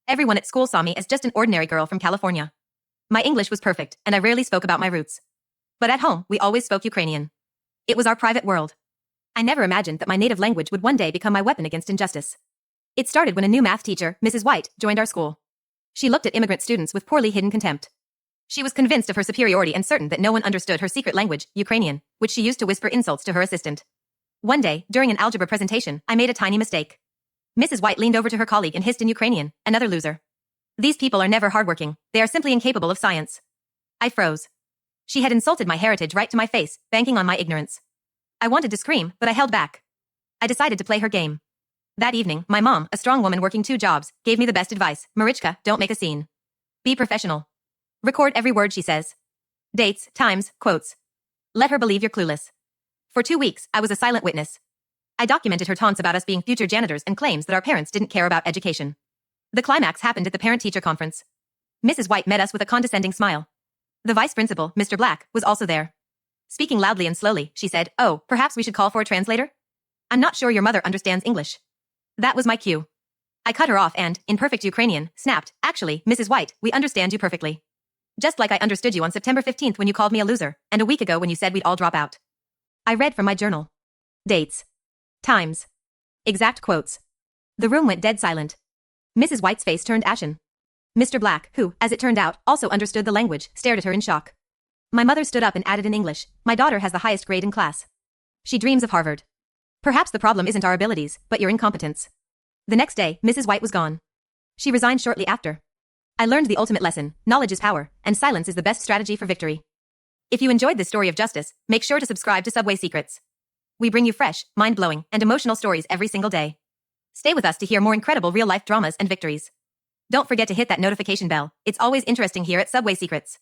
Everyone at school saw me as just an ordinary girl from California. My English was perfect, and I rarely spoke about my roots. But at home, we always spoke Ukrainian. It was our private world. I never imagined that my native language would one day become my weapon against injustice. It started when a new math teacher, Mrs. White, joined our school. She looked at immigrant students with poorly hidden contempt. She was convinced of her superiority and certain that no one understood her secret language, Ukrainian, which she used to whisper insults to her assistant. One day, during an algebra presentation, I made a tiny mistake. Mrs. White leaned over to her colleague and hissed in Ukrainian, "Another loser. These people are never hardworking, they are simply incapable of science." I froze. She had insulted my heritage right to my face, banking on my ignorance. I wanted to scream, but I held back. I decided to play her game. That evening, my mom, a strong woman working 2 jobs, gave me the best advice. "Marichka, don't make a scene. Be professional. Record every word she says. Dates, times, quotes. Let her believe you're clueless." For 2 weeks, I was a silent witness. I documented her taunts about us being future janitors and claims that our parents didn't care about education. The climax happened at the parent-teacher conference. Mrs. White met us with a condescending smile. The vice principal, Mr. Black, was also there. Speaking loudly and slowly, she said, "Oh, perhaps we should call for a translator? I'm not sure your mother understands English." That was my cue. I cut her off and, in perfect Ukrainian, snapped, "Actually, Mrs. White, we understand you perfectly. Just like I understood you on September 15th when you called me a loser, and a week ago when you said we'd all drop out." I read from my journal. Dates. Times. Exact quotes. The room went dead silent. Mrs. White's face turned ashen. Mr. Black, who, as it turned out, also understood the language, stared at her in shock. My mother stood up and added in English, "My daughter has the highest grade in class. She dreams of Harvard. Perhaps the problem isn't our abilities, but your incompetence." The next day, Mrs. White was gone. She resigned shortly after. I learned the ultimate lesson: knowledge is power, and silence is the best strategy for victory. If you enjoyed this story of justice, make sure to subscribe to Subway Secrets. We bring you fresh, mind-blowing, and emotional stories every single day. Stay with us to hear more incredible real-life dramas and victories. Don't forget to hit that notification bell. It's always interesting here at Subway Secrets.